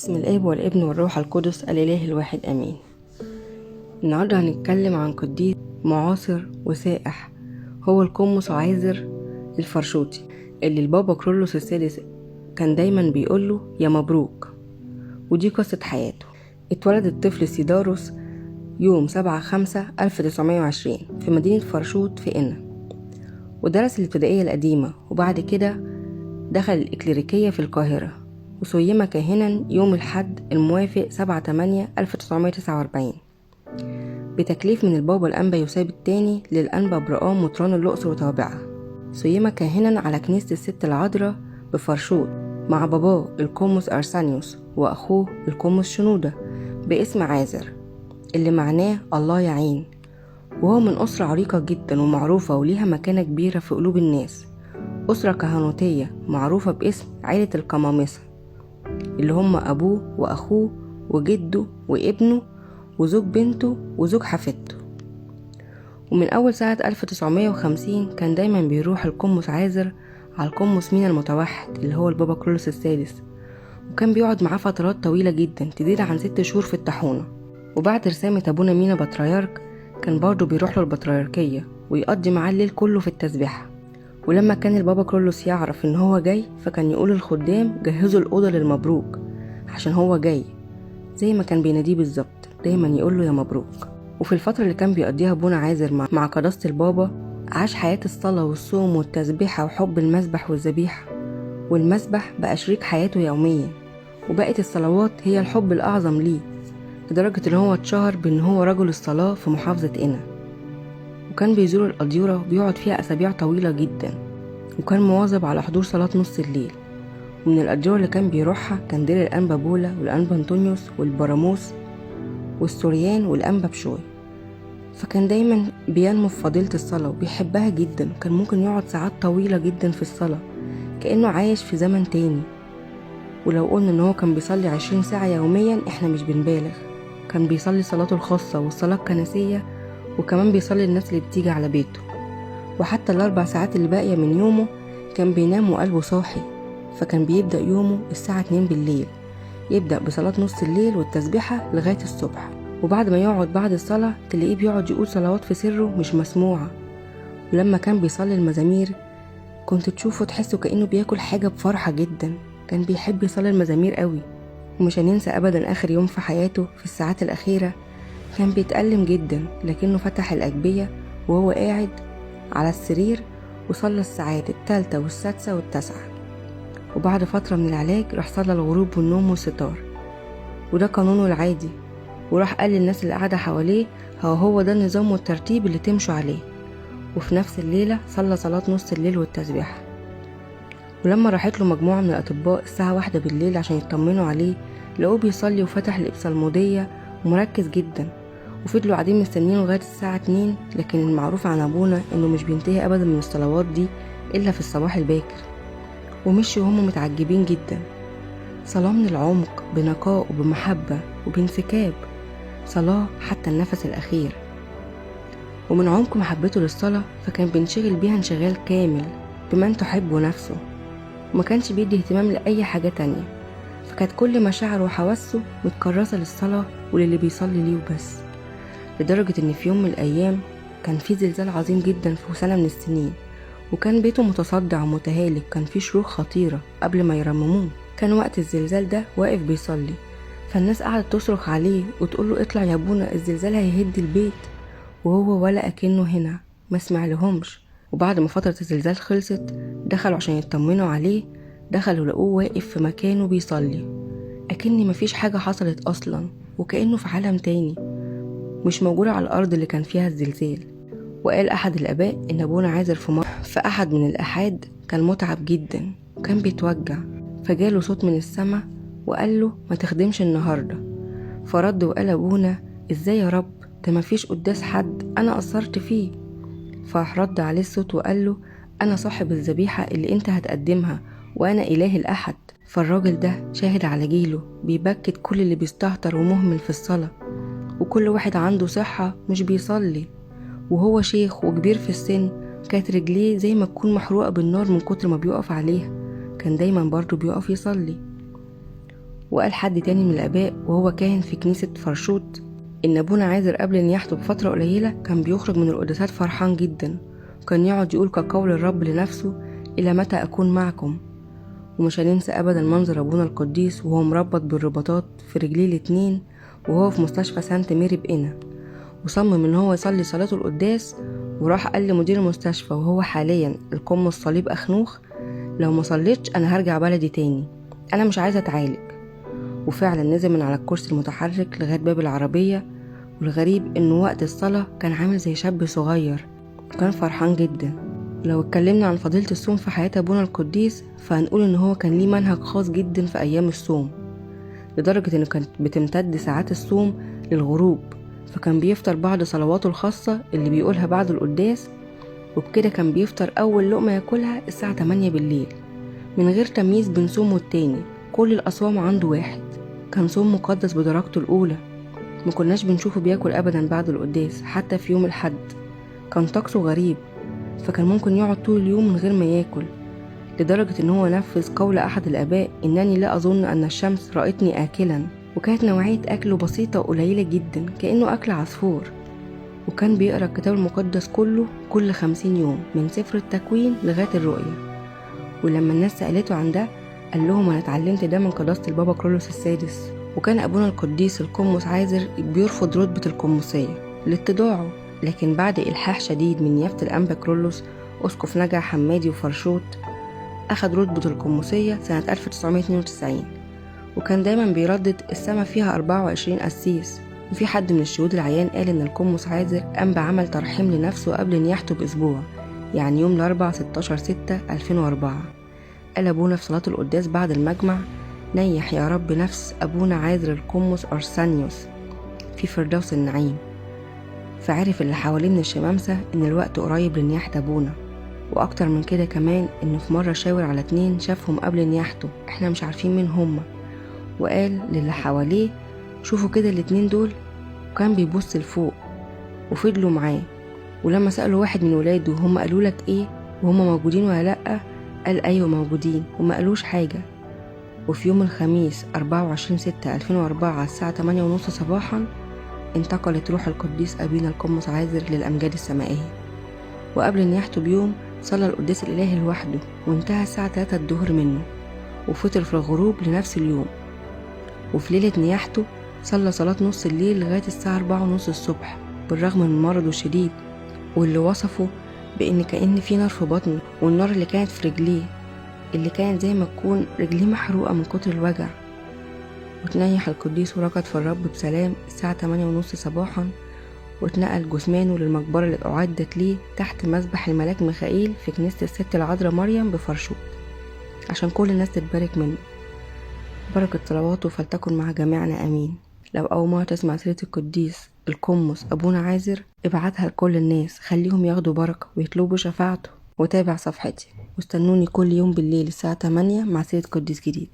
باسم الآب والابن والروح القدس الإله الواحد آمين. النهاردة هنتكلم عن قديس معاصر وسائح، هو القمص عازر الفرشوطي، اللي البابا كرولوس السادس كان دايما بيقوله يا مبروك. ودي قصة حياته. اتولد الطفل سيداروس يوم 7/5/1920 في مدينة فرشوط في قنا، ودرس الابتدائية القديمة، وبعد كده دخل الإكليريكية في القاهرة، وسيم كاهنا يوم الحد الموافق 7/8/1949 بتكليف من البابا الأنبا يوساب الثاني للأنبا برقام مطران الأقصر وتوابعها. سيم كاهنا على كنيسة الست العذراء بفرشوط مع باباه القمص أرسانيوس وأخوه القمص شنودة باسم عازر، اللي معناه الله يعين. وهو من أسرة عريقة جدا ومعروفة وليها مكانة كبيرة في قلوب الناس، أسرة كهنوتية معروفة باسم عائلة القمامسة، اللي هم أبوه وأخوه وجده وابنه وزوج بنته وزوج حفيدته. ومن أول سنة 1950 كان دايما بيروح القمص عازر على القمص مينا المتوحد اللي هو البابا كرولوس السادس، وكان بيقعد معاه فترات طويلة جدا تزيد عن 6 شهور في الطاحونة. وبعد رسامة أبونا مينا بطريرك كان برضه بيروح له البطريركية ويقضي معاه الليل كله في التسبيحة. ولما كان البابا كرولوس يعرف ان هو جاي فكان يقول الخدام جهزوا الأوضة للمبروك عشان هو جاي، زي ما كان بيناديه بالظبط، دايما يقول له يا مبروك. وفي الفترة اللي كان بيقضيها ابونا عازر مع قداسة البابا عاش حياة الصلاة والصوم والتسبيحة وحب المسبح والذبيحة، والمسبح بقى شريك حياته يوميا، وبقت الصلوات هي الحب الأعظم ليه، لدرجة ان هو اتشهر بان هو رجل الصلاة في محافظة قنا. وكان بيزور الأديرة وبيقعد فيها أسابيع طويلة جدا، وكان مواظب على حضور صلاة نص الليل. ومن الأديرة اللي كان بيروحها كان دير الأنبا بولا والأنبا أنطونيوس والبراموس والسوريان والأنبا بشوي. فكان دايما بينمو في فضيلة الصلاة وبيحبها جدا، وكان ممكن يقعد ساعات طويلة جدا في الصلاة كأنه عايش في زمن تاني. ولو قلنا ان هو كان بيصلي 20 ساعة يوميا احنا مش بنبالغ. كان بيصلي صلاته الخاصة والصلاة الكنسية، وكمان بيصلي الناس اللي بتيجي على بيته. وحتى ال4 ساعات اللي باقية من يومه كان بينام وقلبه صاحي، فكان بيبدأ يومه الساعة 2 بالليل، يبدأ بصلاة نص الليل والتسبيحة لغاية الصبح. وبعد ما يقعد بعد الصلاة تلاقيه بيقعد يقول صلوات في سره مش مسموعة. ولما كان بيصلي المزامير كنت تشوفه تحسه كأنه بياكل حاجة بفرحة جدا، كان بيحب يصلي المزامير قوي. ومش هننسى أبدا آخر يوم في حياته في الساعات الأخيرة كان بيتألم جدا، لكنه فتح الأجبية وهو قاعد على السرير وصلى الساعات 3 والسادسة والتاسعة. وبعد فترة من العلاج راح صلى الغروب والنوم والستار، وده قانونه العادي. وراح قال للناس اللي قاعدة حواليه هو ده النظام والترتيب اللي تمشوا عليه. وفي نفس الليلة صلى صلاة نص الليل والتسبيح. ولما راحت له مجموعة من الأطباء الساعة 1 بالليل عشان يطمنوا عليه لقوه بيصلي وفتح الإبصالمودية ومركز جدا، وفضلوا قاعدين مستنيين لغاية الساعة 2. لكن المعروف عن أبونا إنه مش بينتهي أبدا من الصلوات دي إلا في الصباح الباكر. ومشوا وهم متعجبين جدا، صلاة من العمق بنقاء وبمحبة وبانسكاب، صلاة حتى النفس الأخير. ومن عمق محبته للصلاة فكان بينشغل بيها انشغال كامل بمن تحبه نفسه، وما كانش بيدي اهتمام لأي حاجة تانية. فكانت كل مشاعره وحواسه متكرسة للصلاة وللي بيصلي ليه وبس. لدرجة ان في يوم من الايام كان في زلزال عظيم جدا في سنة من السنين، وكان بيته متصدع ومتهالك، كان في شروخ خطيرة قبل ما يرمموه. كان وقت الزلزال ده واقف بيصلي، فالناس قعدت تصرخ عليه وتقول له اطلع يا ابونا الزلزال هيهد البيت، وهو ولا اكنه هنا، ما سمع لهمش. وبعد ما فترة الزلزال خلصت دخلوا عشان يطمنوا عليه، دخلوا لقوه واقف في مكانه بيصلي اكن مفيش حاجة حصلت اصلا، وكأنه في عالم تاني مش موجودة على الأرض اللي كان فيها الزلزال. وقال أحد الآباء إن أبونا عازر في أحد من الأحاد كان متعب جدا وكان بيتوجع، فجاله صوت من السماء وقال له ما تخدمش النهاردة. فرد وقال أبونا إزاي يا رب، ده مفيش قداس حد أنا قصرت فيه. فرد عليه الصوت وقال له أنا صاحب الذبيحة اللي أنت هتقدمها، وأنا إله الأحد. فالراجل ده شاهد على جيله بيبكت كل اللي بيستهتر ومهمل في الصلاة، وكل واحد عنده صحة مش بيصلي، وهو شيخ وكبير في السن كانت رجليه زي ما تكون محروقة بالنار من كتر ما بيقف عليها، كان دايما برضو بيقف يصلي. وقال حد تاني من الآباء وهو كاهن في كنيسة فرشوت إن أبونا عازر قبل نياحته بفترة قليلة كان بيخرج من القداسات فرحان جدا، وكان يقعد يقول كقول الرب لنفسه: إلى متى أكون معكم؟ ومش هننسى أبدا منظر أبونا القديس وهو مربط بالرباطات في رجليه الاتنين وهو في مستشفى سانت ميري بقنا، وصمم إن هو يصلي صلاته القداس، وراح قال لمدير المستشفى وهو حاليا القم الصليب أخنوخ: لو ما صليتش أنا هرجع بلدي تاني، أنا مش عايزة أتعالج. وفعلا نزل من على الكرسي المتحرك لغاية باب العربية، والغريب إنه وقت الصلاة كان عامل زي شاب صغير، كان فرحان جدا. لو اتكلمنا عن فضيلة الصوم في حياة أبونا القديس فهنقول إن هو كان ليه منهج خاص جدا في أيام الصوم، لدرجة إنه كانت بتمتد ساعات الصوم للغروب، فكان بيفطر بعد صلواته الخاصة اللي بيقولها بعد القداس، وبكده كان بيفطر أول لقمة ياكلها الساعة 8 بالليل من غير تمييز بين صوم والتاني، كل الأصوام عنده واحد. كان صوم مقدس بدرجته الأولى، مكناش بنشوفه بياكل أبدا بعد القداس حتى في يوم الحد، كان طقسه غريب، فكان ممكن يقعد طول اليوم من غير ما ياكل، لدرجة إن هو نفذ قول أحد الآباء: إنني لا أظن أن الشمس رأتني آكلا. وكانت نوعية أكله بسيطة وقليلة جدا كأنه أكل عصفور. وكان بيقرأ الكتاب المقدس كله كل 50 يوم من سفر التكوين لغاية الرؤية. ولما الناس سألته عن ده قال لهم: أنا اتعلمت ده من قداسة البابا كرولوس السادس. وكان أبونا القديس القمص عازر بيرفض رتبة القمصية لاتضاعه، لكن بعد إلحاح شديد من نيافة الأنبا كرولوس أسقف نجع حمادي وفرشوت أخد رتبة القمصية سنة 1992. وكان دايما بيردد: السما فيها 24 قسيس. وفي حد من الشهود العيان قال إن القمص عازر قام بعمل ترحيم لنفسه قبل نياحته بأسبوع، يعني يوم الأربعاء 16/6/2004. قال أبونا في صلاة القداس بعد المجمع: نيح يا رب نفس أبونا عازر القمص أرسانيوس في فردوس النعيم. فعرف اللي حواليه من الشمامسة إن الوقت قريب لنياحة أبونا، وأكتر من كده كمان إنه في مرة شاور على 2 شافهم قبل نياحته، إحنا مش عارفين مين هما، وقال للي حواليه: شوفوا كده ال2 دول. وكان بيبص لفوق، وفضلوا معاه. ولما سألوا واحد من ولاده: هم قالوا لك إيه وهم موجودين ولا لأ؟ قال: أيوة موجودين وما قالوش حاجة. وفي يوم الخميس 24/6/2004 الساعة 8:30 صباحا انتقلت روح القديس أبينا القمص عازر للأمجاد السمائية. وقبل نياحته بيوم صلى القداس الإلهي لوحده، وانتهى الساعة 3 الظهر منه، وفطر في الغروب لنفس اليوم. وفي ليلة نياحته صلى صلاة نص الليل لغاية الساعة 4:30 الصبح بالرغم من مرضه الشديد، واللي وصفه بإن كأن في نار في بطنه، والنار اللي كانت في رجليه اللي كانت زي ما تكون رجليه محروقة من كتر الوجع. وتنيح القديس ورقد في الرب بسلام الساعة 8:30 صباحا، واتنقل جثمانه للمقبرة اللي أعدت ليه تحت مسبح الملاك ميخائيل في كنيسة الست العذراء مريم بفرشوت، عشان كل الناس تتبارك منه. بركة صلواته فلتكن مع جميعنا آمين. لو أول مرة تسمع سيرة القديس القمص أبونا عازر ابعتها لكل الناس، خليهم ياخدوا بركة ويطلبوا شفاعته. وتابع صفحتي واستنوني كل يوم بالليل الساعة 8 مع سيرة قديس جديد.